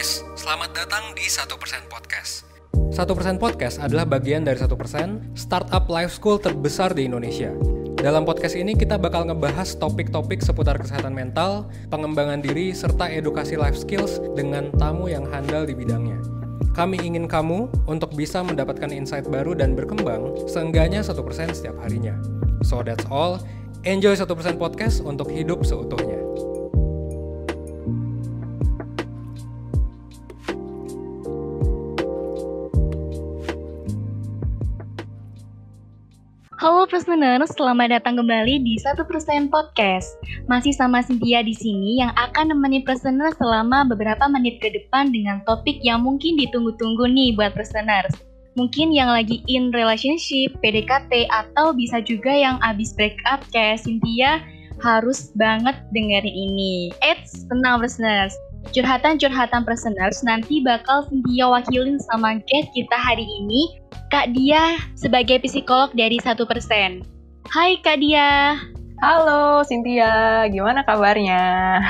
guys, selamat datang di 1% Podcast. 1% Podcast adalah bagian dari 1% startup life school terbesar di Indonesia. Dalam podcast ini kita bakal ngebahas topik-topik seputar kesehatan mental, pengembangan diri, serta edukasi life skills dengan tamu yang handal di bidangnya. Kami ingin kamu untuk bisa mendapatkan insight baru dan berkembang seenggaknya 1% setiap harinya. So that's all. Enjoy 1% Podcast untuk hidup seutuhnya. Halo Perseners, selamat datang kembali di 1% Podcast. Masih sama Cynthia di sini yang akan nemenin Perseners selama beberapa menit ke depan dengan topik yang mungkin ditunggu-tunggu nih buat Perseners. Mungkin yang lagi in relationship, PDKT, atau bisa juga yang abis break up kayak Cynthia harus banget dengerin ini. Eits, tenang Perseners. Curhatan-curhatan Perseners nanti bakal Cynthia wakilin sama guest kita hari ini, Kak Dia sebagai psikolog dari 1%. Hai Kak Dia. Halo Cynthia, gimana kabarnya?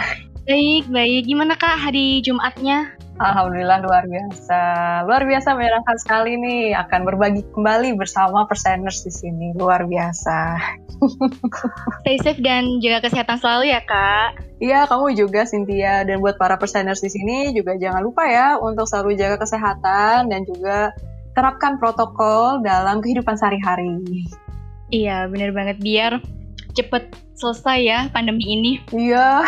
Baik. Gimana Kak hari Jumatnya? Alhamdulillah luar biasa menyenangkan sekali nih akan berbagi kembali bersama Perseners di sini, luar biasa. Stay safe dan jaga kesehatan selalu ya Kak. Iya, kamu juga Cynthia, dan buat para Perseners di sini juga jangan lupa ya untuk selalu jaga kesehatan dan juga terapkan protokol dalam kehidupan sehari-hari. Iya, benar banget biar cepet selesai ya pandemi ini. Iya.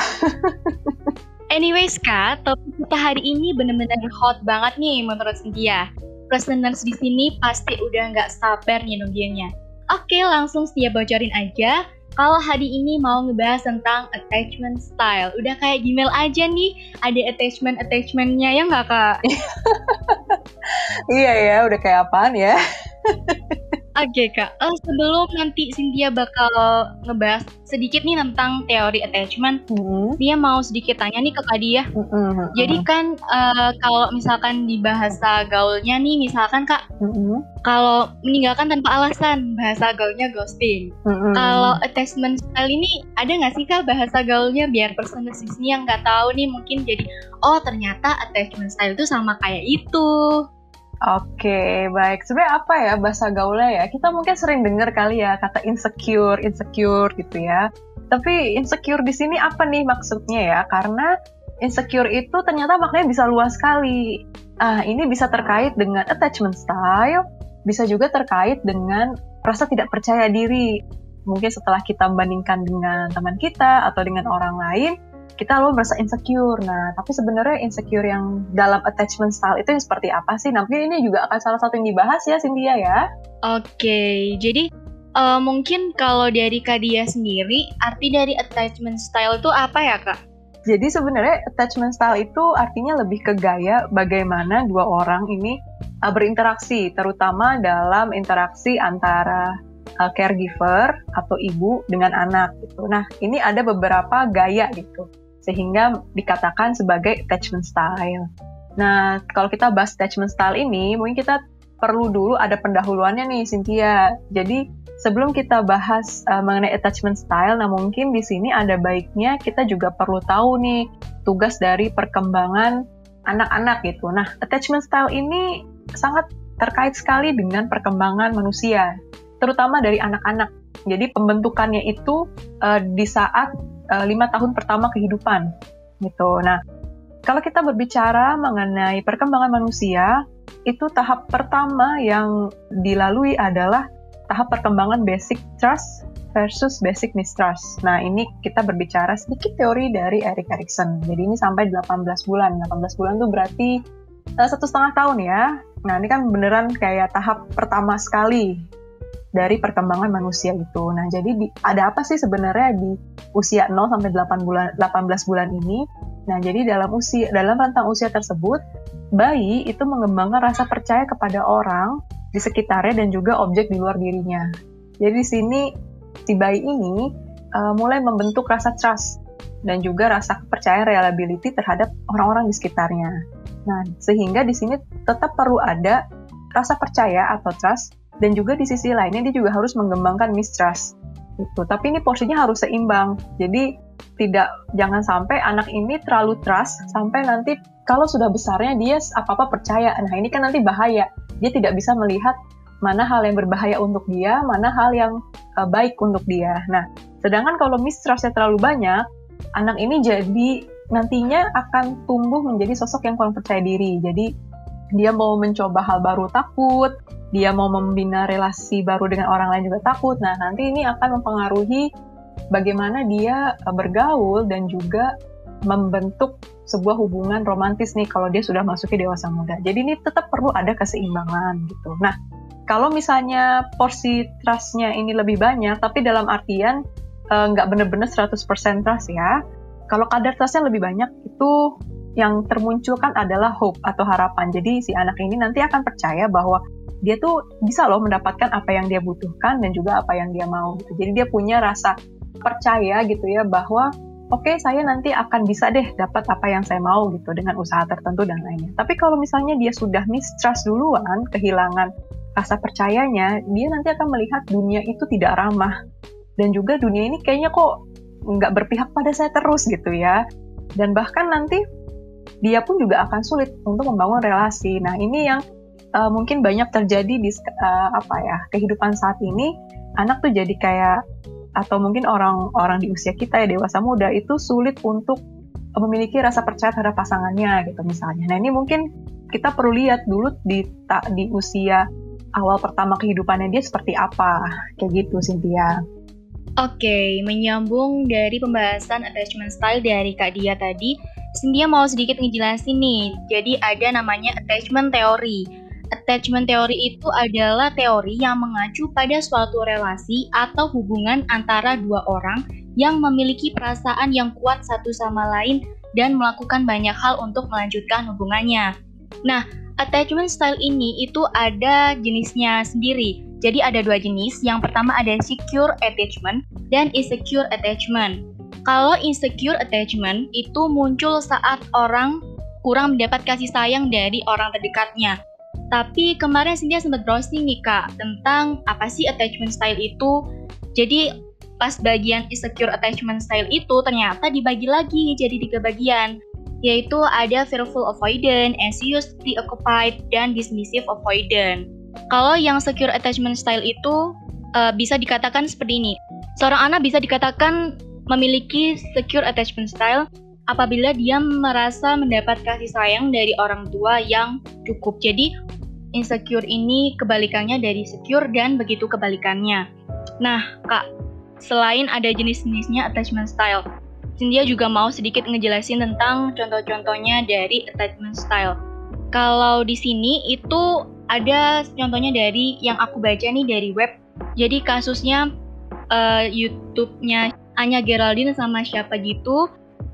Anyways Kak, topik kita hari ini benar-benar hot banget nih menurut Cynthia. Listeners di sini pasti udah nggak sabar nih nungguinnya. Oke, langsung Cynthia bocorin aja. Kalau hari ini mau ngebahas tentang attachment style. Udah kayak Gmail aja nih, ada attachment-attachmentnya ya nggak Kak? Iya ya, udah kayak apaan ya? Oke Kak, sebelum nanti Cynthia bakal ngebahas sedikit nih tentang teori attachment, dia mau sedikit tanya nih ke Kak Dia. Jadi kan kalau misalkan di bahasa gaulnya nih, misalkan Kak, kalau meninggalkan tanpa alasan, bahasa gaulnya ghosting. Kalau attachment style ini ada nggak sih Kak bahasa gaulnya biar Perseners di sini yang nggak tahu nih mungkin jadi, oh ternyata attachment style itu sama kayak itu. Oke, baik. Sebenarnya apa ya bahasa gaulnya ya? Kita mungkin sering dengar kali ya kata insecure gitu ya. Tapi insecure di sini apa nih maksudnya ya? Karena insecure itu ternyata maknanya bisa luas sekali. Ini bisa terkait dengan attachment style, bisa juga terkait dengan rasa tidak percaya diri. Mungkin setelah kita bandingkan dengan teman kita atau dengan orang lain, kita lalu merasa insecure. Nah, tapi sebenarnya insecure yang dalam attachment style itu yang seperti apa sih? Nanti ini juga akan salah satu yang dibahas ya, Cynthia ya. Oke, jadi mungkin kalau dari Kak Dia sendiri, arti dari attachment style itu apa ya Kak? Jadi sebenarnya attachment style itu artinya lebih ke gaya bagaimana dua orang ini berinteraksi, terutama dalam interaksi antara caregiver atau ibu dengan anak gitu. Nah, ini ada beberapa gaya gitu, sehingga dikatakan sebagai attachment style. Nah, kalau kita bahas attachment style ini, mungkin kita perlu dulu ada pendahuluannya nih, Cynthia. Jadi, sebelum kita bahas mengenai attachment style, nah mungkin di sini ada baiknya kita juga perlu tahu nih tugas dari perkembangan anak-anak gitu. Nah, attachment style ini sangat terkait sekali dengan perkembangan manusia, terutama dari anak-anak. Jadi pembentukannya itu di saat 5 tahun pertama kehidupan gitu. Nah, kalau kita berbicara mengenai perkembangan manusia, itu tahap pertama yang dilalui adalah tahap perkembangan basic trust versus basic mistrust. Nah, ini kita berbicara sedikit teori dari Erik Erikson. Jadi ini sampai 18 bulan. 18 bulan itu berarti 1,5 tahun ya. Nah, ini kan beneran kayak tahap pertama sekali dari perkembangan manusia itu. Nah, jadi ada apa sih sebenarnya di usia 0 sampai 18 bulan ini? Nah, jadi dalam rentang usia tersebut, bayi itu mengembangkan rasa percaya kepada orang di sekitarnya dan juga objek di luar dirinya. Jadi di sini si bayi ini mulai membentuk rasa trust dan juga rasa kepercayaan reliability terhadap orang-orang di sekitarnya. Nah, sehingga di sini tetap perlu ada rasa percaya atau trust, dan juga di sisi lainnya dia juga harus mengembangkan mistrust gitu. Tapi ini porsinya harus seimbang. Jadi jangan sampai anak ini terlalu trust sampai nanti kalau sudah besarnya dia apa-apa percaya. Nah, ini kan nanti bahaya. Dia tidak bisa melihat mana hal yang berbahaya untuk dia, mana hal yang baik untuk dia. Nah, sedangkan kalau mistrustnya terlalu banyak, anak ini jadi nantinya akan tumbuh menjadi sosok yang kurang percaya diri. Jadi dia mau mencoba hal baru takut, dia mau membina relasi baru dengan orang lain juga takut. Nah, nanti ini akan mempengaruhi bagaimana dia bergaul dan juga membentuk sebuah hubungan romantis nih kalau dia sudah masuki dewasa muda. Jadi ini tetap perlu ada keseimbangan gitu. Nah, kalau misalnya porsi trust-nya ini lebih banyak, tapi dalam artian nggak benar-benar 100% trust ya. Kalau kadar trust-nya lebih banyak, itu yang termunculkan adalah hope atau harapan. Jadi si anak ini nanti akan percaya bahwa dia tuh bisa loh mendapatkan apa yang dia butuhkan dan juga apa yang dia mau gitu. Jadi dia punya rasa percaya gitu ya bahwa oke, saya nanti akan bisa deh dapat apa yang saya mau gitu dengan usaha tertentu dan lainnya. Tapi kalau misalnya dia sudah mistrust duluan, kehilangan rasa percayanya, dia nanti akan melihat dunia itu tidak ramah. Dan juga dunia ini kayaknya kok nggak berpihak pada saya terus gitu ya. Dan bahkan nanti dia pun juga akan sulit untuk membangun relasi. Nah, ini yang mungkin banyak terjadi di kehidupan saat ini. Anak tuh jadi kayak, atau mungkin orang-orang di usia kita ya, dewasa muda, itu sulit untuk memiliki rasa percaya terhadap pasangannya gitu misalnya. Nah, ini mungkin kita perlu lihat dulu di usia awal pertama kehidupannya dia seperti apa, kayak gitu Cynthia. Oke, menyambung dari pembahasan attachment style dari Kak Dia tadi, Cynthia mau sedikit ngejelasin nih. Jadi ada namanya attachment theory. Attachment theory itu adalah teori yang mengacu pada suatu relasi atau hubungan antara dua orang yang memiliki perasaan yang kuat satu sama lain dan melakukan banyak hal untuk melanjutkan hubungannya. Nah, attachment style ini itu ada jenisnya sendiri. Jadi ada dua jenis. Yang pertama ada secure attachment dan insecure attachment. Kalau insecure attachment itu muncul saat orang kurang mendapat kasih sayang dari orang terdekatnya. Tapi kemarin Cynthia sempat browsing nih Kak, tentang apa sih attachment style itu. Jadi pas bagian insecure attachment style itu ternyata dibagi lagi jadi 3 bagian. Yaitu ada fearful avoidant, anxious preoccupied, dan dismissive avoidant. Kalau yang secure attachment style itu bisa dikatakan seperti ini. Seorang anak bisa dikatakan memiliki secure attachment style apabila dia merasa mendapat kasih sayang dari orang tua yang cukup. Jadi insecure ini kebalikannya dari secure dan begitu kebalikannya. Nah Kak, selain ada jenis-jenisnya attachment style, Cynthia juga mau sedikit ngejelasin tentang contoh-contohnya dari attachment style. Kalau di sini itu ada contohnya dari yang aku baca nih dari web. Jadi kasusnya YouTube-nya Anya Geraldine sama siapa gitu.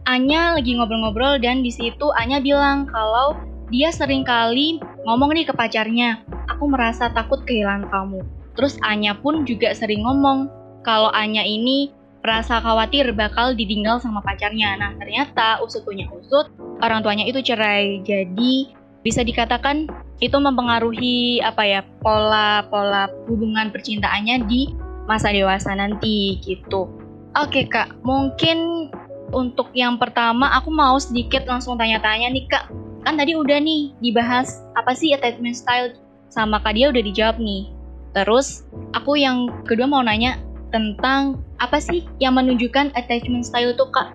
Anya lagi ngobrol-ngobrol dan di situ Anya bilang kalau dia sering kali ngomong nih ke pacarnya, aku merasa takut kehilangan kamu. Terus Anya pun juga sering ngomong kalau Anya ini merasa khawatir bakal ditinggal sama pacarnya. Nah ternyata usut punya usut, orang tuanya itu cerai. Jadi bisa dikatakan itu mempengaruhi pola hubungan percintaannya di masa dewasa nanti gitu. Oke Kak, mungkin untuk yang pertama aku mau sedikit langsung tanya-tanya nih Kak. Kan tadi udah nih dibahas apa sih attachment style, sama Kak Dia udah dijawab nih. Terus aku yang kedua mau nanya tentang apa sih yang menunjukkan attachment style itu Kak?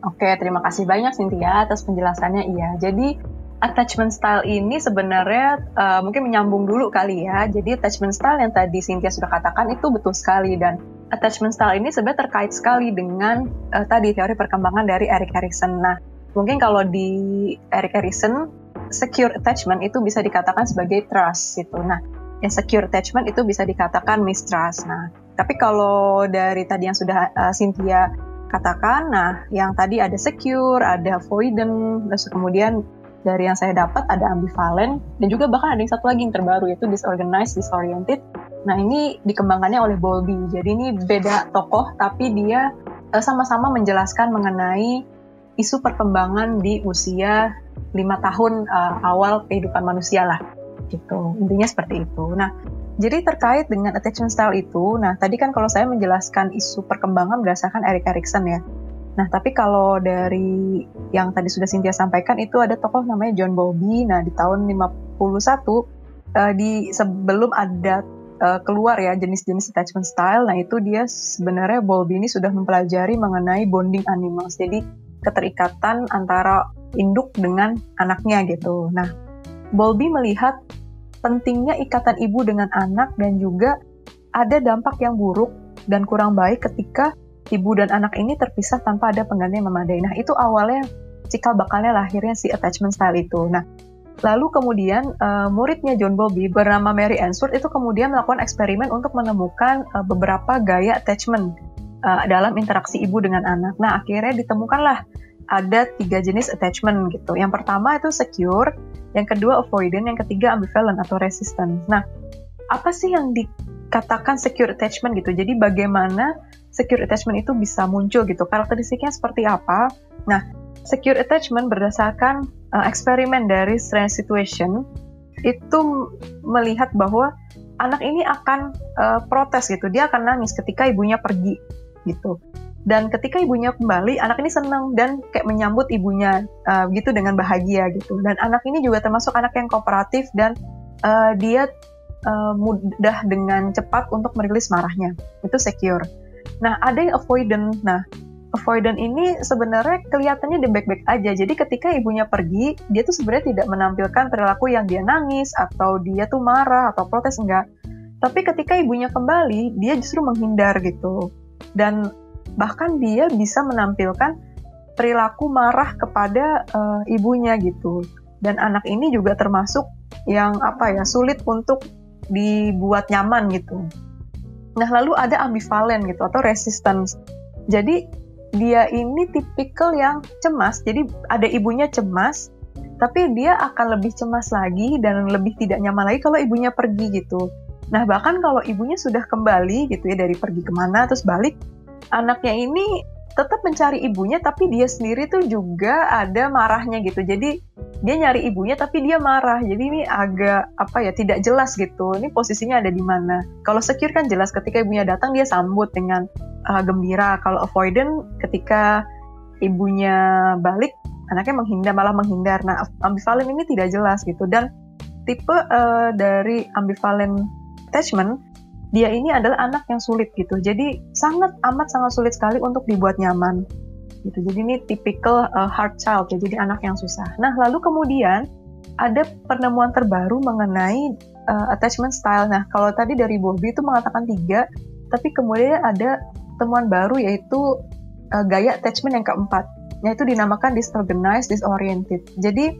Oke, terima kasih banyak Cynthia atas penjelasannya. Iya, jadi attachment style ini sebenarnya mungkin menyambung dulu kali ya. Jadi attachment style yang tadi Cynthia sudah katakan itu betul sekali, dan attachment style ini sebenarnya terkait sekali dengan tadi teori perkembangan dari Erik Erikson. Nah, mungkin kalau di Erik Erikson, secure attachment itu bisa dikatakan sebagai trust gitu. Nah, insecure attachment itu bisa dikatakan mistrust. Nah, tapi kalau dari tadi yang sudah Cynthia katakan, nah yang tadi ada secure, ada avoidant, terus kemudian dari yang saya dapat ada ambivalent, dan juga bahkan ada yang satu lagi yang terbaru yaitu disorganized, disoriented. Nah, ini dikembangkannya oleh Bowlby. Jadi ini beda tokoh, tapi dia sama-sama menjelaskan mengenai isu perkembangan di usia 5 tahun awal kehidupan manusia lah. Gitu. Intinya seperti itu. Nah, jadi terkait dengan attachment style itu, nah tadi kan kalau saya menjelaskan isu perkembangan berdasarkan Erik Erikson ya. Nah, tapi kalau dari yang tadi sudah Cynthia sampaikan, itu ada tokoh namanya John Bowlby. Nah, di tahun 51, sebelum ada keluar ya jenis-jenis attachment style, nah itu dia sebenarnya Bowlby ini sudah mempelajari mengenai bonding animals. Jadi, keterikatan antara induk dengan anaknya gitu. Nah, Bowlby melihat pentingnya ikatan ibu dengan anak dan juga ada dampak yang buruk dan kurang baik ketika ibu dan anak ini terpisah tanpa ada pengganti yang memadai. Nah, itu awalnya cikal bakalnya lahirnya si attachment style itu. Nah, lalu kemudian muridnya John Bowlby bernama Mary Ainsworth itu kemudian melakukan eksperimen untuk menemukan beberapa gaya attachment dalam interaksi ibu dengan anak. Nah, akhirnya ditemukanlah ada 3 jenis attachment gitu. Yang pertama itu secure, yang kedua avoidant, yang ketiga ambivalent atau resistant. Nah, apa sih yang dikatakan secure attachment gitu? Jadi bagaimana secure attachment itu bisa muncul gitu? Karakteristiknya seperti apa? Nah, secure attachment berdasarkan eksperimen dari Strange Situation itu melihat bahwa anak ini akan protes gitu. Dia akan nangis ketika ibunya pergi gitu. Dan ketika ibunya kembali, anak ini senang dan kayak menyambut ibunya gitu dengan bahagia gitu. Dan anak ini juga termasuk anak yang kooperatif dan dia mudah dengan cepat untuk merilis marahnya. Itu secure. Nah, ada yang avoidant. Nah, avoidant ini sebenarnya kelihatannya dia baik-baik aja. Jadi ketika ibunya pergi, dia tuh sebenarnya tidak menampilkan perilaku yang dia nangis atau dia tuh marah atau protes, enggak. Tapi ketika ibunya kembali, dia justru menghindar gitu. Dan bahkan dia bisa menampilkan perilaku marah kepada ibunya gitu. Dan anak ini juga termasuk yang sulit untuk dibuat nyaman gitu. Nah, lalu ada ambivalent gitu atau resistance. Jadi dia ini tipikal yang cemas. Jadi ada ibunya cemas, tapi dia akan lebih cemas lagi dan lebih tidak nyaman lagi kalau ibunya pergi gitu. Nah, bahkan kalau ibunya sudah kembali gitu ya, dari pergi kemana terus balik, anaknya ini tetap mencari ibunya, tapi dia sendiri tuh juga ada marahnya gitu. Jadi dia nyari ibunya tapi dia marah. Jadi ini agak tidak jelas gitu. Ini posisinya ada di mana. Kalau secure kan jelas, ketika ibunya datang dia sambut dengan gembira. Kalau avoidant ketika ibunya balik, anaknya malah menghindar. Nah, ambivalent ini tidak jelas gitu. Dan tipe dari ambivalent attachment, dia ini adalah anak yang sulit gitu. Jadi sangat sulit sekali untuk dibuat nyaman gitu. Jadi ini typical hard child ya, jadi anak yang susah. Nah, lalu kemudian ada penemuan terbaru mengenai attachment style. Nah, kalau tadi dari Bowlby itu mengatakan 3, tapi kemudian ada temuan baru yaitu gaya attachment yang keempat, yaitu dinamakan disorganized, disoriented. Jadi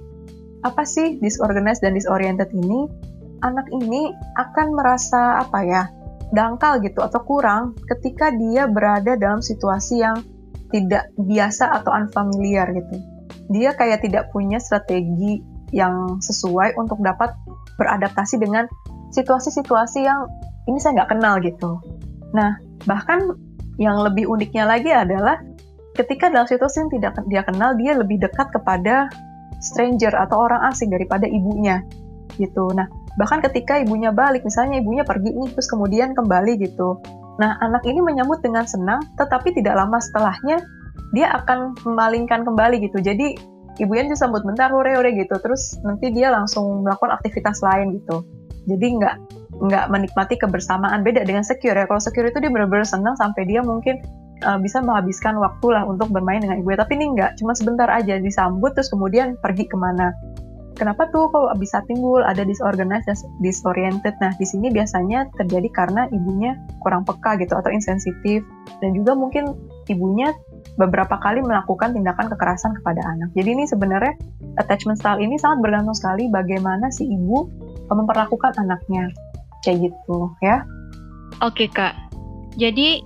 apa sih disorganized dan disoriented ini? Anak ini akan merasa dangkal gitu atau kurang ketika dia berada dalam situasi yang tidak biasa atau unfamiliar gitu. Dia kayak tidak punya strategi yang sesuai untuk dapat beradaptasi dengan situasi-situasi yang ini saya nggak kenal gitu. Nah, bahkan yang lebih uniknya lagi adalah ketika dalam situasi yang tidak dia kenal, dia lebih dekat kepada stranger atau orang asing daripada ibunya gitu. Nah, bahkan ketika ibunya balik, misalnya ibunya pergi nih, terus kemudian kembali gitu. Nah, anak ini menyambut dengan senang, tetapi tidak lama setelahnya, dia akan memalingkan kembali gitu. Jadi, ibunya disambut bentar, hore-hore gitu, terus nanti dia langsung melakukan aktivitas lain gitu. Jadi, nggak menikmati kebersamaan. Beda dengan secure ya. Kalau secure itu dia benar-benar senang sampai dia mungkin bisa menghabiskan waktu lah untuk bermain dengan ibunya. Tapi ini nggak, cuma sebentar aja disambut, terus kemudian pergi kemana. Kenapa tuh kok bisa timbul ada disorganized dan disoriented? Nah, di sini biasanya terjadi karena ibunya kurang peka gitu atau insensitif, dan juga mungkin ibunya beberapa kali melakukan tindakan kekerasan kepada anak. Jadi ini sebenarnya attachment style ini sangat bergantung sekali bagaimana si ibu memperlakukan anaknya. Kayak gitu ya. Oke, Kak. Jadi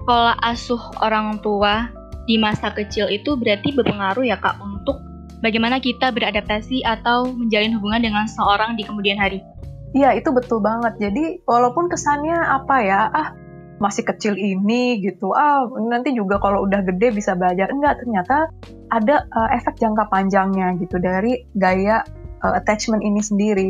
pola asuh orang tua di masa kecil itu berarti berpengaruh ya, Kak, untuk bagaimana kita beradaptasi atau menjalin hubungan dengan seorang di kemudian hari. Iya, itu betul banget. Jadi, walaupun kesannya masih kecil ini gitu, nanti juga kalau udah gede bisa belajar. Enggak, ternyata ada efek jangka panjangnya gitu dari gaya attachment ini sendiri.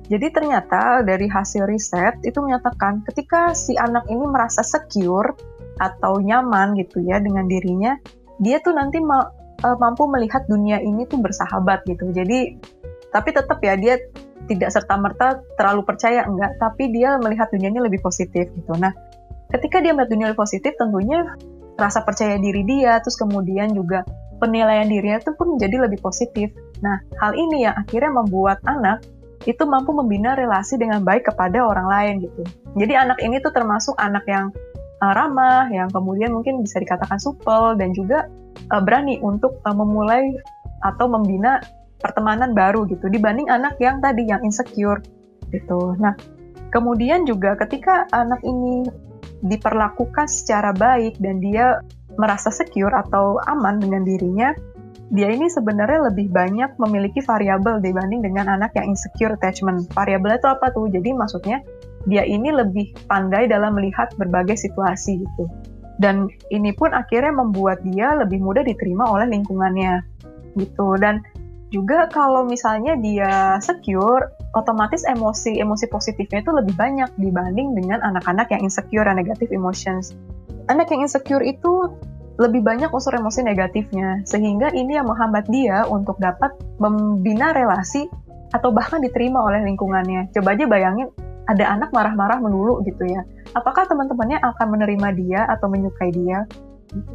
Jadi ternyata dari hasil riset itu menyatakan ketika si anak ini merasa secure atau nyaman gitu ya dengan dirinya, dia tuh nanti mampu melihat dunia ini tuh bersahabat gitu. Jadi, tapi tetap ya dia tidak serta-merta terlalu percaya, enggak, tapi dia melihat dunia ini lebih positif gitu. Nah, ketika dia melihat dunia lebih positif, tentunya rasa percaya diri dia, terus kemudian juga penilaian dirinya itu pun menjadi lebih positif. Nah, hal ini yang akhirnya membuat anak itu mampu membina relasi dengan baik kepada orang lain gitu. Jadi anak ini tuh termasuk anak yang ramah, yang kemudian mungkin bisa dikatakan supel, dan juga berani untuk memulai atau membina pertemanan baru gitu, dibanding anak yang tadi yang insecure gitu. Nah, kemudian juga ketika anak ini diperlakukan secara baik dan dia merasa secure atau aman dengan dirinya, dia ini sebenarnya lebih banyak memiliki variabel dibanding dengan anak yang insecure attachment. Variabelnya itu apa tuh? Jadi maksudnya dia ini lebih pandai dalam melihat berbagai situasi gitu. Dan ini pun akhirnya membuat dia lebih mudah diterima oleh lingkungannya gitu. Dan juga kalau misalnya dia secure, otomatis emosi positifnya itu lebih banyak dibanding dengan anak-anak yang insecure dan negative emotions. Anak yang insecure itu lebih banyak unsur emosi negatifnya, sehingga ini yang menghambat dia untuk dapat membina relasi atau bahkan diterima oleh lingkungannya. Coba aja bayangin, ada anak marah-marah melulu gitu ya. Apakah teman-temannya akan menerima dia atau menyukai dia?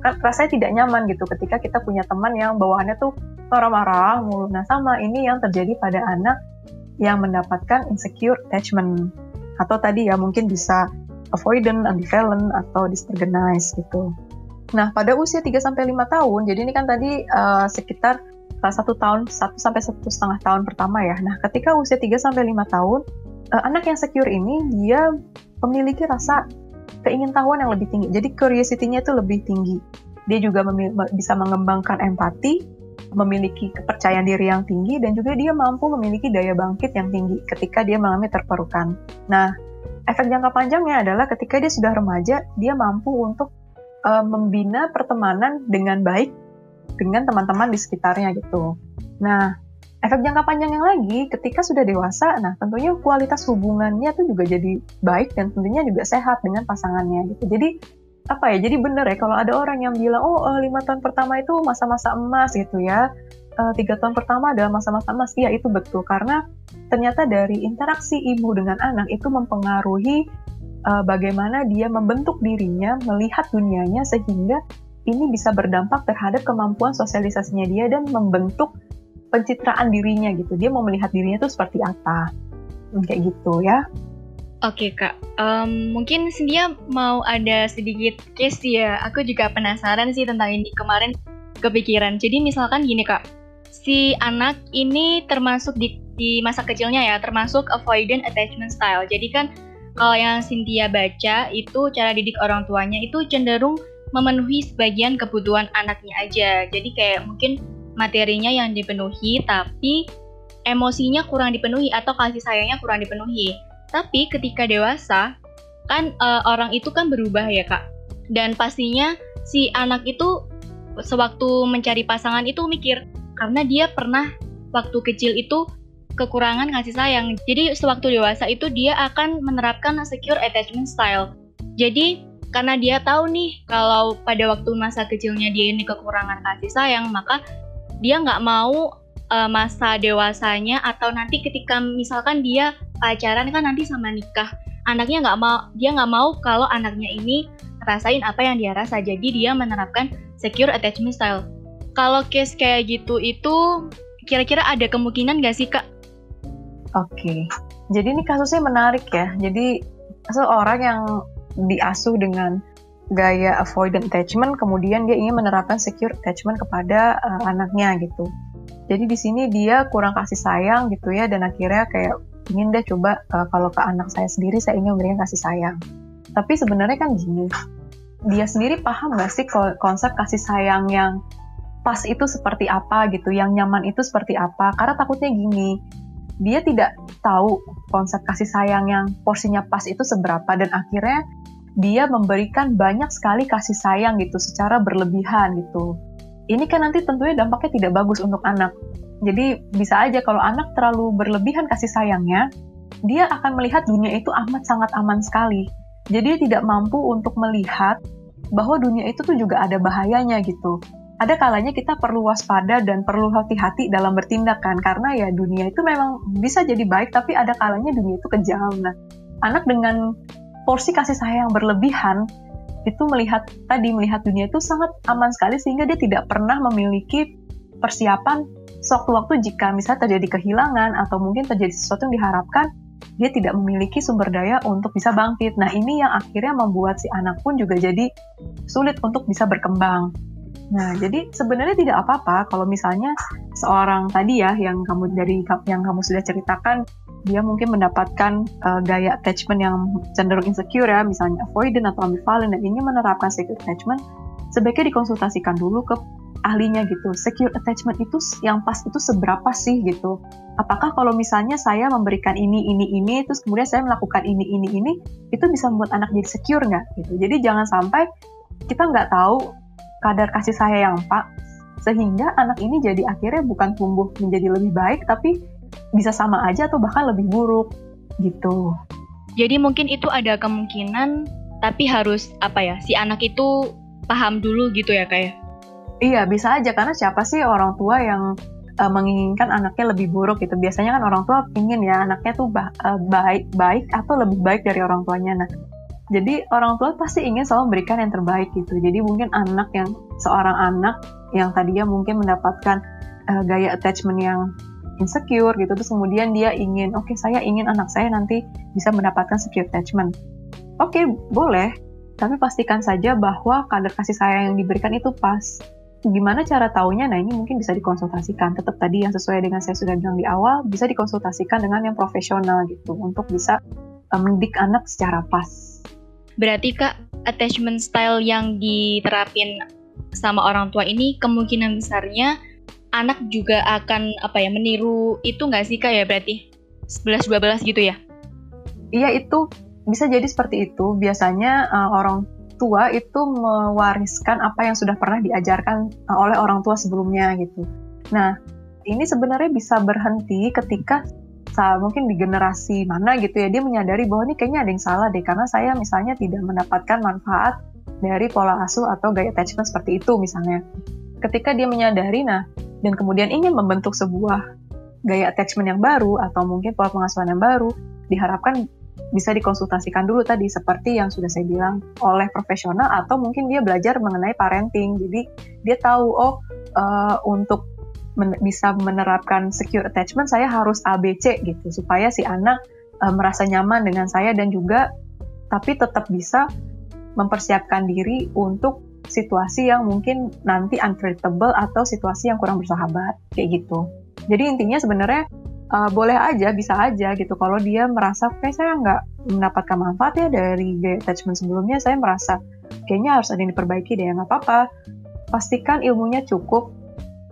Kan rasanya tidak nyaman gitu ketika kita punya teman yang bawaannya tuh marah-marah mulu. Nah, sama ini yang terjadi pada anak yang mendapatkan insecure attachment. Atau tadi ya mungkin bisa avoidant, ambivalent, atau disorganized gitu. Nah, pada usia 3-5 tahun, jadi ini kan tadi sekitar 1 tahun, 1 sampai 1,5 tahun pertama ya. Nah, ketika usia 3-5 tahun, anak yang secure ini dia memiliki rasa keingintahuan yang lebih tinggi. Jadi curiosity-nya itu lebih tinggi. Dia juga bisa mengembangkan empati, memiliki kepercayaan diri yang tinggi, dan juga dia mampu memiliki daya bangkit yang tinggi ketika dia mengalami terpurukan. Nah, efek jangka panjangnya adalah ketika dia sudah remaja, dia mampu untuk membina pertemanan dengan baik dengan teman-teman di sekitarnya gitu. Nah, efek jangka panjangnya lagi, ketika sudah dewasa, nah tentunya kualitas hubungannya tuh juga jadi baik dan tentunya juga sehat dengan pasangannya gitu. Jadi apa ya? Jadi bener ya kalau ada orang yang bilang 5 tahun pertama itu masa-masa emas gitu ya. 3 tahun pertama adalah masa-masa emas. Iya, itu betul karena ternyata dari interaksi ibu dengan anak itu mempengaruhi bagaimana dia membentuk dirinya, melihat dunianya sehingga ini bisa berdampak terhadap kemampuan sosialisasinya dia dan membentuk pencitraan dirinya gitu. Dia mau melihat dirinya itu seperti apa. Kayak gitu ya. Oke Kak, mungkin Cynthia mau ada sedikit case ya. Aku juga penasaran sih tentang ini, kemarin kepikiran. Jadi misalkan gini Kak, si anak ini termasuk di masa kecilnya ya, termasuk avoidant attachment style. Jadi kan kalau yang Cynthia baca itu cara didik orang tuanya itu cenderung memenuhi sebagian kebutuhan anaknya aja. Jadi kayak mungkin materinya yang dipenuhi tapi emosinya kurang dipenuhi atau kasih sayangnya kurang dipenuhi. Tapi ketika dewasa kan orang itu kan berubah ya Kak. Dan pastinya si anak itu sewaktu mencari pasangan itu mikir karena dia pernah waktu kecil itu kekurangan kasih sayang. Jadi sewaktu dewasa itu dia akan menerapkan secure attachment style. Jadi karena dia tahu nih kalau pada waktu masa kecilnya dia ini kekurangan kasih sayang, maka dia nggak mau masa dewasanya atau nanti ketika misalkan dia pacaran kan nanti sama nikah, anaknya dia nggak mau kalau anaknya ini rasain apa yang dia rasa. Jadi dia menerapkan secure attachment style. Kalau case kayak gitu itu kira-kira ada kemungkinan nggak sih Kak? Oke, jadi ini kasusnya menarik ya. Jadi seorang yang diasuh dengan gaya avoidant attachment, kemudian dia ingin menerapkan secure attachment kepada anaknya gitu. Jadi di sini dia kurang kasih sayang gitu ya, dan akhirnya kayak ingin deh coba kalau ke anak saya sendiri saya ingin memberikan kasih sayang. Tapi sebenarnya kan gini, dia sendiri paham nggak sih konsep kasih sayang yang pas itu seperti apa gitu, yang nyaman itu seperti apa? Karena takutnya gini, dia tidak tahu konsep kasih sayang yang porsinya pas itu seberapa, dan akhirnya dia memberikan banyak sekali kasih sayang gitu secara berlebihan gitu. Ini kan nanti tentunya dampaknya tidak bagus untuk anak. Jadi bisa aja kalau anak terlalu berlebihan kasih sayangnya, dia akan melihat dunia itu sangat aman sekali. Jadi dia tidak mampu untuk melihat bahwa dunia itu tuh juga ada bahayanya gitu. ada kalanya kita perlu waspada dan perlu hati-hati dalam bertindak kan, karena ya dunia itu memang bisa jadi baik, tapi ada kalanya dunia itu kejam. Nah, anak dengan porsi kasih sayang yang berlebihan itu melihat dunia itu sangat aman sekali, sehingga dia tidak pernah memiliki persiapan sewaktu-waktu jika misalnya terjadi kehilangan atau mungkin terjadi sesuatu yang diharapkan, dia tidak memiliki sumber daya untuk bisa bangkit. Nah, ini yang akhirnya membuat si anak pun juga jadi sulit untuk bisa berkembang. Nah, jadi sebenarnya tidak apa-apa kalau misalnya seorang tadi ya yang kamu sudah ceritakan, dia mungkin mendapatkan gaya attachment yang cenderung insecure ya, misalnya avoidant atau ambivalent, dan ingin menerapkan secure attachment, sebaiknya dikonsultasikan dulu ke ahlinya gitu. Secure attachment itu yang pas itu seberapa sih gitu? Apakah kalau misalnya saya memberikan ini, terus kemudian saya melakukan ini, itu bisa membuat anak jadi secure nggak gitu? Jadi jangan sampai kita nggak tahu kadar kasih sayang Pak, sehingga anak ini jadi akhirnya bukan tumbuh menjadi lebih baik, tapi bisa sama aja atau bahkan lebih buruk gitu. Jadi mungkin itu ada kemungkinan, tapi harus si anak itu paham dulu gitu ya Kak ya? Iya, bisa aja, karena siapa sih orang tua yang menginginkan anaknya lebih buruk gitu. Biasanya kan orang tua ingin ya anaknya tuh baik atau lebih baik dari orang tuanya. Nah, jadi orang tua pasti ingin selalu memberikan yang terbaik gitu. Jadi mungkin seorang anak yang tadinya mungkin mendapatkan gaya attachment yang insecure gitu, terus kemudian dia ingin, saya ingin anak saya nanti bisa mendapatkan secure attachment. Boleh, tapi pastikan saja bahwa kadar kasih sayang yang diberikan itu pas. Gimana cara taunya? Nah, ini mungkin bisa dikonsultasikan. Tetap tadi yang sesuai dengan saya sudah bilang di awal, bisa dikonsultasikan dengan yang profesional gitu, untuk bisa mendidik anak secara pas. Berarti Kak, attachment style yang diterapin sama orang tua ini kemungkinan besarnya anak juga akan meniru itu nggak sih Kak ya, berarti 11-12 gitu ya? Iya, itu bisa jadi seperti itu. Biasanya orang tua itu mewariskan apa yang sudah pernah diajarkan oleh orang tua sebelumnya gitu. Nah, ini sebenarnya bisa berhenti ketika mungkin di generasi mana gitu ya, dia menyadari bahwa ini kayaknya ada yang salah deh, karena saya misalnya tidak mendapatkan manfaat dari pola asuh atau gaya attachment seperti itu misalnya. Ketika dia menyadari, dan kemudian ingin membentuk sebuah gaya attachment yang baru atau mungkin pola pengasuhan yang baru, diharapkan bisa dikonsultasikan dulu tadi seperti yang sudah saya bilang oleh profesional, atau mungkin dia belajar mengenai parenting. Jadi dia tahu untuk bisa menerapkan secure attachment saya harus ABC gitu, supaya si anak merasa nyaman dengan saya, dan juga tapi tetap bisa mempersiapkan diri untuk situasi yang mungkin nanti unpredictable atau situasi yang kurang bersahabat kayak gitu. Jadi intinya sebenarnya boleh aja, bisa aja gitu, kalau dia merasa saya nggak mendapatkan manfaat ya dari gaya attachment sebelumnya, saya merasa kayaknya harus ada yang diperbaiki deh, nggak apa-apa. Pastikan ilmunya cukup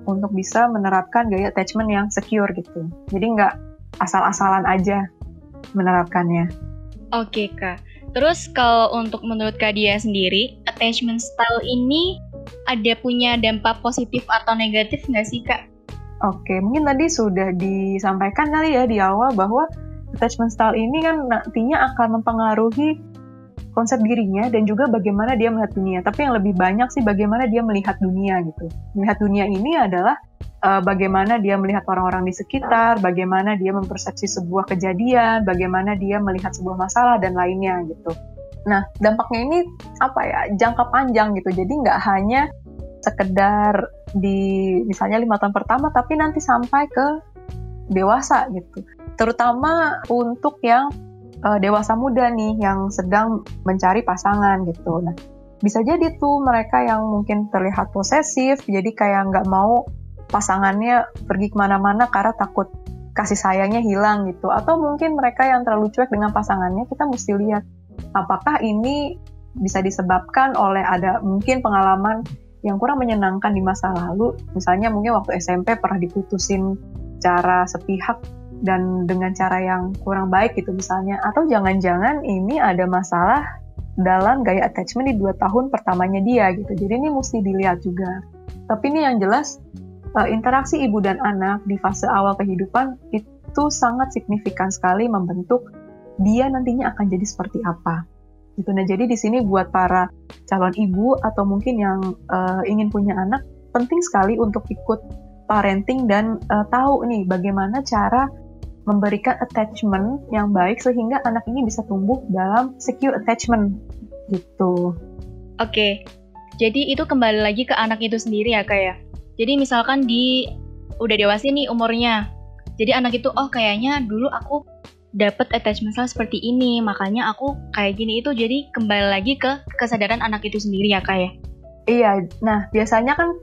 untuk bisa menerapkan gaya attachment yang secure gitu. Jadi nggak asal-asalan aja menerapkannya. Oke Kak. Terus kalau untuk menurut Kak Dia sendiri, attachment style ini ada punya dampak positif atau negatif nggak sih Kak? Oke, mungkin tadi sudah disampaikan kali ya di awal bahwa attachment style ini kan nantinya akan mempengaruhi konsep dirinya dan juga bagaimana dia melihat dunia. Tapi yang lebih banyak sih bagaimana dia melihat dunia gitu. Melihat dunia ini adalah bagaimana dia melihat orang-orang di sekitar, bagaimana dia mempersepsi sebuah kejadian, bagaimana dia melihat sebuah masalah dan lainnya gitu. Nah, dampaknya ini jangka panjang gitu. Jadi nggak hanya sekedar di misalnya 5 tahun pertama, tapi nanti sampai ke dewasa gitu. Terutama untuk yang dewasa muda nih yang sedang mencari pasangan gitu. Nah, bisa jadi tuh mereka yang mungkin terlihat posesif, jadi kayak nggak mau pasangannya pergi kemana-mana karena takut kasih sayangnya hilang gitu. Atau mungkin mereka yang terlalu cuek dengan pasangannya, kita mesti lihat apakah ini bisa disebabkan oleh ada mungkin pengalaman yang kurang menyenangkan di masa lalu. Misalnya mungkin waktu SMP pernah diputusin cara sepihak dan dengan cara yang kurang baik gitu misalnya, atau jangan-jangan ini ada masalah dalam gaya attachment di 2 tahun pertamanya dia gitu. Jadi ini mesti dilihat juga. Tapi ini yang jelas interaksi ibu dan anak di fase awal kehidupan itu sangat signifikan sekali membentuk dia nantinya akan jadi seperti apa gitu. Nah, jadi di sini buat para calon ibu atau mungkin yang ingin punya anak, penting sekali untuk ikut parenting dan tahu nih bagaimana cara memberikan attachment yang baik sehingga anak ini bisa tumbuh dalam secure attachment gitu. Oke, jadi itu kembali lagi ke anak itu sendiri ya Kak ya. Jadi misalkan udah dewasa nih umurnya, jadi anak itu kayaknya dulu aku dapat attachment style seperti ini, makanya aku kayak gini itu. Jadi kembali lagi ke kesadaran anak itu sendiri ya Kak ya. Iya, nah biasanya kan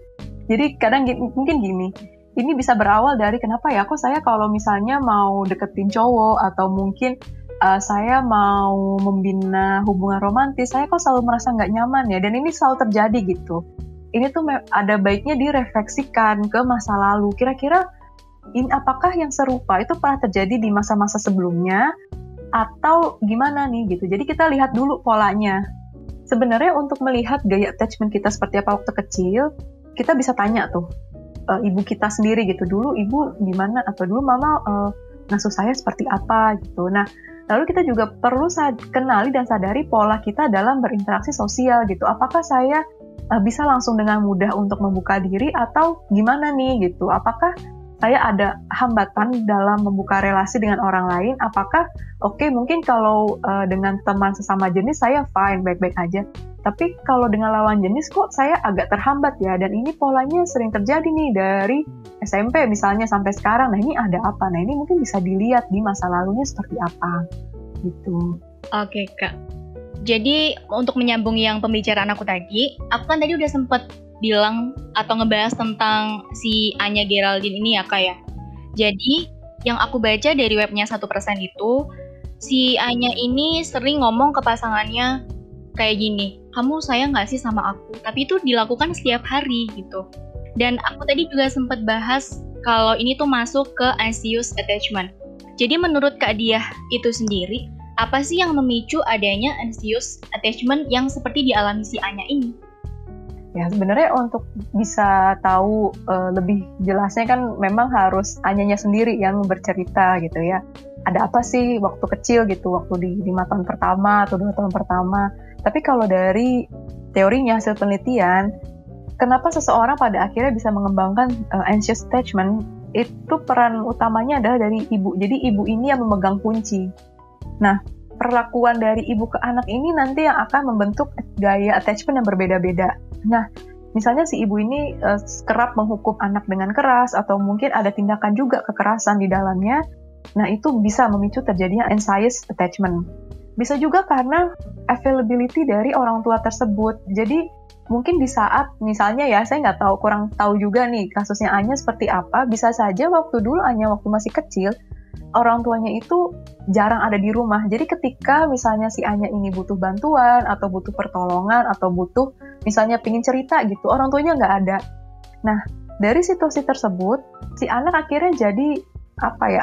jadi kadang mungkin gini, ini bisa berawal dari kenapa ya kok saya kalau misalnya mau deketin cowok atau mungkin saya mau membina hubungan romantis, saya kok selalu merasa nggak nyaman ya, dan ini selalu terjadi gitu. Ini tuh ada baiknya direfleksikan ke masa lalu, kira-kira ini apakah yang serupa itu pernah terjadi di masa-masa sebelumnya atau gimana nih gitu. Jadi kita lihat dulu polanya. Sebenarnya untuk melihat gaya attachment kita seperti apa waktu kecil, kita bisa tanya tuh ibu kita sendiri gitu, dulu ibu gimana atau dulu mama ngasuh saya seperti apa gitu. Nah, lalu kita juga perlu kenali dan sadari pola kita dalam berinteraksi sosial gitu. Apakah saya bisa langsung dengan mudah untuk membuka diri atau gimana nih gitu. Apakah saya ada hambatan dalam membuka relasi dengan orang lain? Apakah mungkin kalau dengan teman sesama jenis saya fine, baik-baik aja. Tapi kalau dengan lawan jenis kok saya agak terhambat ya, dan ini polanya sering terjadi nih dari SMP misalnya sampai sekarang. Nah ini ada apa? Nah ini mungkin bisa dilihat di masa lalunya seperti apa gitu. Oke Kak, jadi untuk menyambung yang pembicaraan aku kan tadi udah sempet bilang atau ngebahas tentang si Anya Geraldine ini ya Kak ya. Jadi yang aku baca dari webnya 1% itu, si Anya ini sering ngomong ke pasangannya kayak gini, kamu sayang gak sih sama aku? Tapi itu dilakukan setiap hari gitu. Dan aku tadi juga sempat bahas kalau ini tuh masuk ke anxious attachment. Jadi menurut Kak Diah itu sendiri, apa sih yang memicu adanya anxious attachment yang seperti dialami si Anya ini? Ya sebenarnya untuk bisa tahu lebih jelasnya kan memang harus Anyanya sendiri yang bercerita gitu ya. Ada apa sih waktu kecil gitu, waktu di 5 tahun pertama atau 2 tahun pertama. Tapi kalau dari teorinya, hasil penelitian, kenapa seseorang pada akhirnya bisa mengembangkan anxious attachment, itu peran utamanya adalah dari ibu. Jadi ibu ini yang memegang kunci. Nah, perlakuan dari ibu ke anak ini nanti yang akan membentuk gaya attachment yang berbeda-beda. Nah, misalnya si ibu ini kerap menghukum anak dengan keras, atau mungkin ada tindakan juga kekerasan di dalamnya. Nah, itu bisa memicu terjadinya anxious attachment. Bisa juga karena availability dari orang tua tersebut. Jadi, mungkin di saat, misalnya ya, saya kurang tahu juga nih kasusnya Anya seperti apa. Bisa saja waktu dulu Anya waktu masih kecil, orang tuanya itu jarang ada di rumah. Jadi ketika misalnya si Anya ini butuh bantuan, atau butuh pertolongan, atau butuh misalnya pengen cerita gitu, orang tuanya nggak ada. Nah, dari situasi tersebut, si anak akhirnya jadi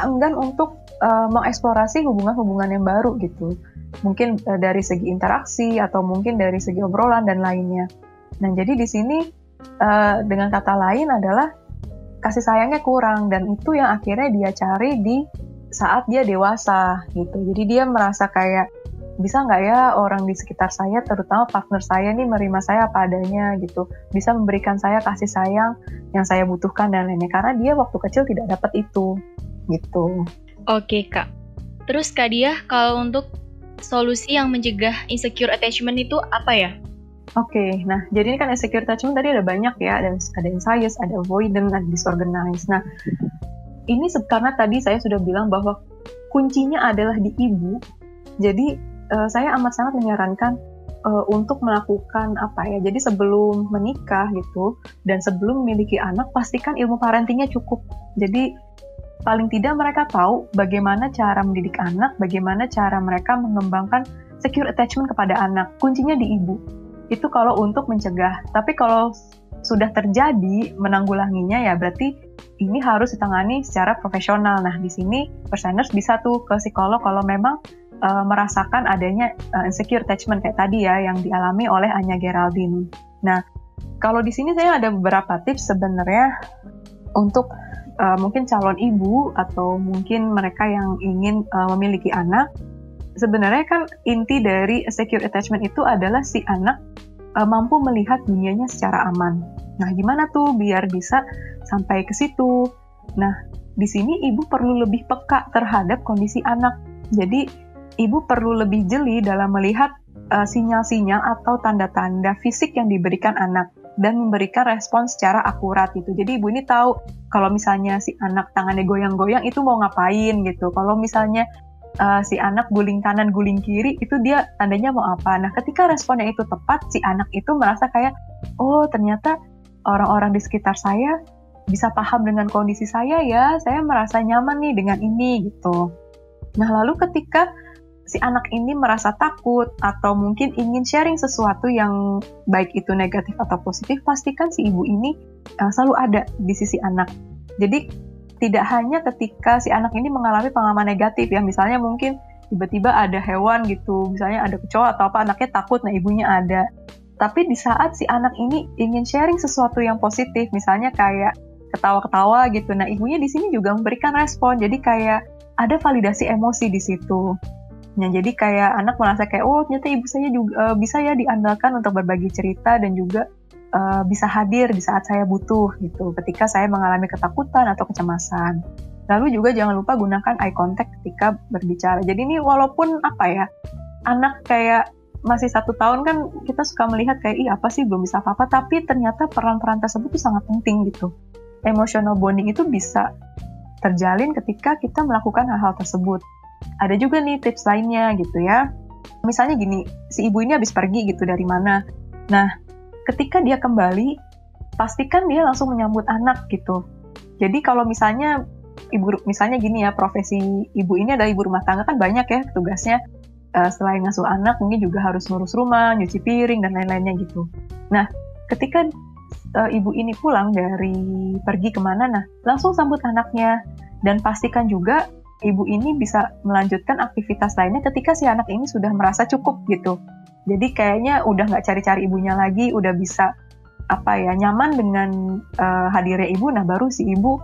enggan untuk mengeksplorasi hubungan-hubungan yang baru gitu. Mungkin dari segi interaksi, atau mungkin dari segi obrolan dan lainnya. Nah, jadi di sini dengan kata lain adalah kasih sayangnya kurang, dan itu yang akhirnya dia cari di saat dia dewasa gitu. Jadi dia merasa kayak, bisa nggak ya orang di sekitar saya, terutama partner saya nih, menerima saya apa adanya gitu, bisa memberikan saya kasih sayang yang saya butuhkan dan lainnya, karena dia waktu kecil tidak dapat itu gitu. Oke Kak, terus Kak Diah, kalau untuk solusi yang mencegah insecure attachment itu apa ya? Oke, nah jadi ini kan insecure attachment tadi ada banyak ya, ada anxious, ada avoidant, ada disorganized. Nah, ini karena tadi saya sudah bilang bahwa kuncinya adalah di ibu. Jadi saya amat sangat menyarankan untuk melakukan jadi sebelum menikah gitu, dan sebelum memiliki anak, pastikan ilmu parentingnya cukup. Jadi paling tidak mereka tahu bagaimana cara mendidik anak, bagaimana cara mereka mengembangkan secure attachment kepada anak. Kuncinya di ibu. Itu kalau untuk mencegah. Tapi kalau sudah terjadi, menanggulanginya ya berarti ini harus ditangani secara profesional. Nah, di sini perseners bisa tuh ke psikolog kalau memang merasakan adanya insecure attachment kayak tadi ya yang dialami oleh Anya Geraldine. Nah, kalau di sini saya ada beberapa tips sebenarnya untuk mungkin calon ibu atau mungkin mereka yang ingin memiliki anak. Sebenarnya kan inti dari secure attachment itu adalah si anak mampu melihat dunianya secara aman. Nah, gimana tuh biar bisa sampai ke situ? Nah, di sini ibu perlu lebih peka terhadap kondisi anak. Jadi, ibu perlu lebih jeli dalam melihat sinyal-sinyal atau tanda-tanda fisik yang diberikan anak dan memberikan respon secara akurat gitu. Jadi ibu ini tahu kalau misalnya si anak tangannya goyang-goyang itu mau ngapain gitu. Kalau misalnya si anak guling kanan, guling kiri, itu dia tandanya mau apa. Nah, ketika responnya itu tepat, si anak itu merasa kayak, oh ternyata orang-orang di sekitar saya bisa paham dengan kondisi saya ya, saya merasa nyaman nih dengan ini gitu. Nah, lalu ketika si anak ini merasa takut atau mungkin ingin sharing sesuatu yang baik itu negatif atau positif, pastikan si ibu ini selalu ada di sisi anak. Jadi tidak hanya ketika si anak ini mengalami pengalaman negatif ya, misalnya mungkin tiba-tiba ada hewan gitu, misalnya ada kecoa atau apa, anaknya takut, nah ibunya ada. Tapi di saat si anak ini ingin sharing sesuatu yang positif, misalnya kayak ketawa-ketawa gitu, nah ibunya di sini juga memberikan respon, jadi kayak ada validasi emosi di situ. Nah, jadi kayak anak merasa kayak, oh ternyata ibu saya juga bisa ya diandalkan untuk berbagi cerita dan juga bisa hadir di saat saya butuh gitu, ketika saya mengalami ketakutan atau kecemasan. Lalu juga jangan lupa gunakan eye contact ketika berbicara. Jadi ini walaupun apa ya, anak kayak masih 1 tahun kan kita suka melihat kayak, ih apa sih belum bisa apa-apa, tapi ternyata peran-peran tersebut itu sangat penting gitu. Emotional bonding itu bisa terjalin ketika kita melakukan hal-hal tersebut. Ada juga nih tips lainnya gitu ya. Misalnya gini, si ibu ini habis pergi gitu dari mana. Nah, ketika dia kembali, pastikan dia langsung menyambut anak gitu. Jadi kalau misalnya misalnya gini ya, profesi ibu ini adalah ibu rumah tangga kan banyak ya tugasnya. Selain ngasuh anak, mungkin juga harus ngurus rumah, nyuci piring dan lain-lainnya gitu. Nah, ketika ibu ini pulang dari pergi kemana, nah langsung sambut anaknya dan pastikan juga ibu ini bisa melanjutkan aktivitas lainnya ketika si anak ini sudah merasa cukup gitu. Jadi kayaknya udah nggak cari-cari ibunya lagi, udah bisa nyaman dengan hadirnya ibu. Nah baru si ibu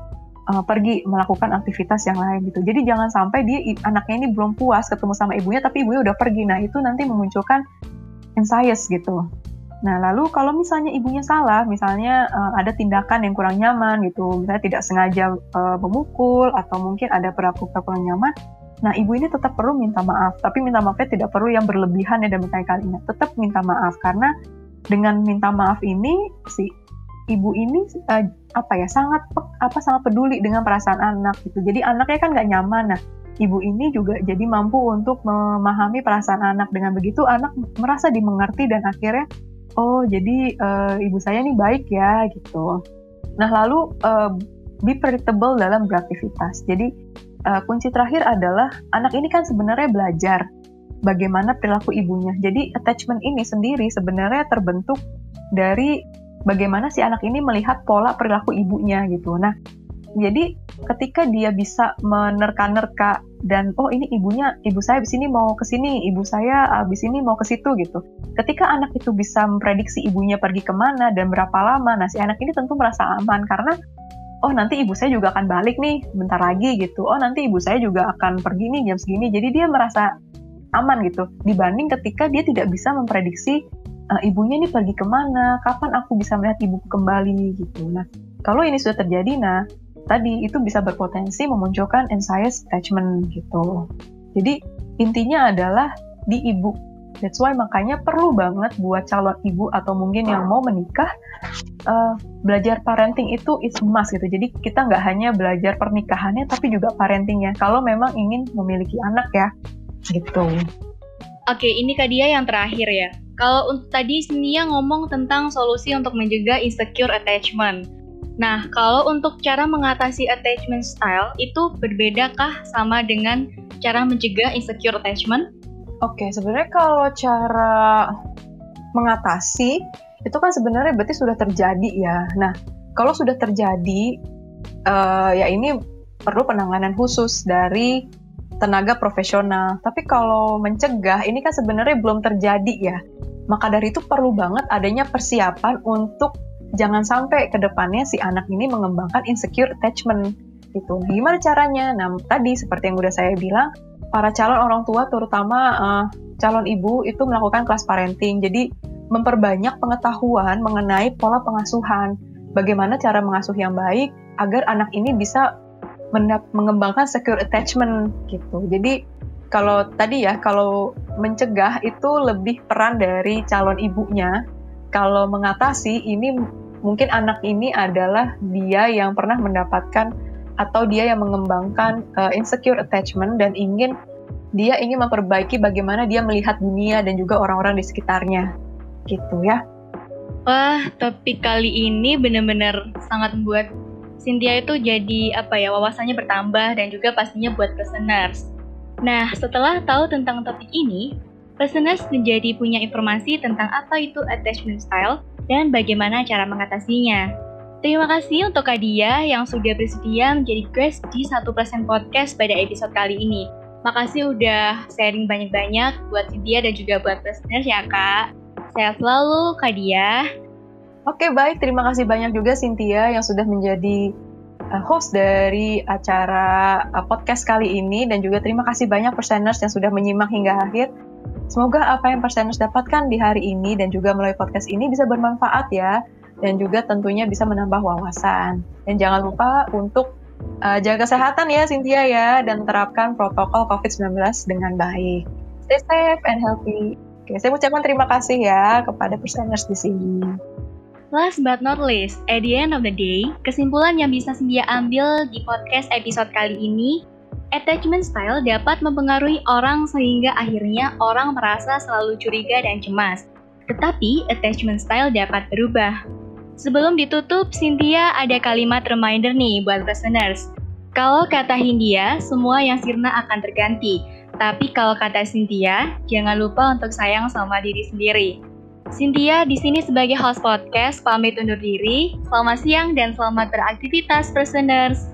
pergi melakukan aktivitas yang lain gitu. Jadi jangan sampai anaknya ini belum puas ketemu sama ibunya, tapi ibunya udah pergi. Nah itu nanti memunculkan anxiety gitu. Nah, lalu kalau misalnya ibunya salah, misalnya ada tindakan yang kurang nyaman gitu, misalnya tidak sengaja memukul atau mungkin ada perilaku kurang nyaman, nah ibu ini tetap perlu minta maaf. Tapi minta maafnya tidak perlu yang berlebihan ya dan berkali-kali. Tetap minta maaf karena dengan minta maaf ini si ibu ini sangat peduli dengan perasaan anak gitu. Jadi anaknya kan nggak nyaman. Nah, ibu ini juga jadi mampu untuk memahami perasaan anak. Dengan begitu anak merasa dimengerti dan akhirnya oh, jadi ibu saya nih baik ya, gitu. Nah, lalu be predictable dalam beraktivitas. Jadi, kunci terakhir adalah anak ini kan sebenarnya belajar bagaimana perilaku ibunya. Jadi, attachment ini sendiri sebenarnya terbentuk dari bagaimana si anak ini melihat pola perilaku ibunya, gitu. Nah, jadi ketika dia bisa menerka-nerka dan oh ini ibu saya abis ini mau ke sini, ibu saya abis ini mau ke situ gitu. Ketika anak itu bisa memprediksi ibunya pergi kemana dan berapa lama, nah si anak ini tentu merasa aman karena oh nanti ibu saya juga akan balik nih bentar lagi gitu. Oh nanti ibu saya juga akan pergi nih jam segini. Jadi dia merasa aman gitu. Dibanding ketika dia tidak bisa memprediksi ibunya ini pergi kemana, kapan aku bisa melihat ibuku kembali gitu. Nah kalau ini sudah terjadi, nah tadi itu bisa berpotensi memunculkan anxious attachment gitu. Jadi intinya adalah di ibu. That's why makanya perlu banget buat calon ibu atau mungkin yang mau menikah, belajar parenting itu is must gitu. Jadi kita nggak hanya belajar pernikahannya tapi juga parentingnya. Kalau memang ingin memiliki anak ya, gitu. Oke, ini Kak Dia yang terakhir ya. Kalau untuk tadi Nia ngomong tentang solusi untuk mencegah insecure attachment. Nah, kalau untuk cara mengatasi attachment style, itu berbedakah sama dengan cara mencegah insecure attachment? Oke, sebenarnya kalau cara mengatasi, itu kan sebenarnya berarti sudah terjadi ya. Nah, kalau sudah terjadi, ya ini perlu penanganan khusus dari tenaga profesional. Tapi kalau mencegah, ini kan sebenarnya belum terjadi ya. Maka dari itu perlu banget adanya persiapan untuk jangan sampai ke depannya si anak ini mengembangkan insecure attachment gitu. Gimana caranya? Nah, tadi seperti yang udah saya bilang, para calon orang tua terutama calon ibu itu melakukan kelas parenting. Jadi memperbanyak pengetahuan mengenai pola pengasuhan. Bagaimana cara mengasuh yang baik agar anak ini bisa mengembangkan secure attachment gitu. Jadi kalau mencegah itu lebih peran dari calon ibunya. Kalau mengatasi ini mungkin anak ini adalah dia yang pernah mendapatkan atau dia yang mengembangkan insecure attachment dan dia ingin memperbaiki bagaimana dia melihat dunia dan juga orang-orang di sekitarnya. Gitu ya. Wah, topik kali ini benar-benar sangat membuat Cynthia itu jadi wawasannya bertambah dan juga pastinya buat listeners. Nah, setelah tahu tentang topik ini, listeners menjadi punya informasi tentang apa itu attachment style dan bagaimana cara mengatasinya. Terima kasih untuk Kak Dia yang sudah bersedia menjadi guest di 1% Podcast pada episode kali ini. Makasih udah sharing banyak-banyak buat Cynthia dan juga buat listeners ya Kak. Sehat selalu Kak Dia. Oke, baik. Terima kasih banyak juga Cynthia yang sudah menjadi host dari acara podcast kali ini, dan juga terima kasih banyak perseners yang sudah menyimak hingga akhir. Semoga apa yang perseners dapatkan di hari ini dan juga melalui podcast ini bisa bermanfaat ya, dan juga tentunya bisa menambah wawasan. Dan jangan lupa untuk jaga kesehatan ya Cynthia ya, dan terapkan protokol COVID-19 dengan baik. Stay safe and healthy. Oke, saya ucapkan terima kasih ya kepada perseners di sini. Last but not least, at the end of the day, kesimpulan yang bisa Cynthia ambil di podcast episode kali ini, attachment style dapat mempengaruhi orang sehingga akhirnya orang merasa selalu curiga dan cemas. Tetapi, attachment style dapat berubah. Sebelum ditutup, Cynthia ada kalimat reminder nih buat listeners. Kalau kata Hindia, semua yang sirna akan terganti. Tapi kalau kata Cynthia, jangan lupa untuk sayang sama diri sendiri. Cynthia di sini sebagai host podcast pamit undur diri. Selamat siang dan selamat beraktivitas, listeners.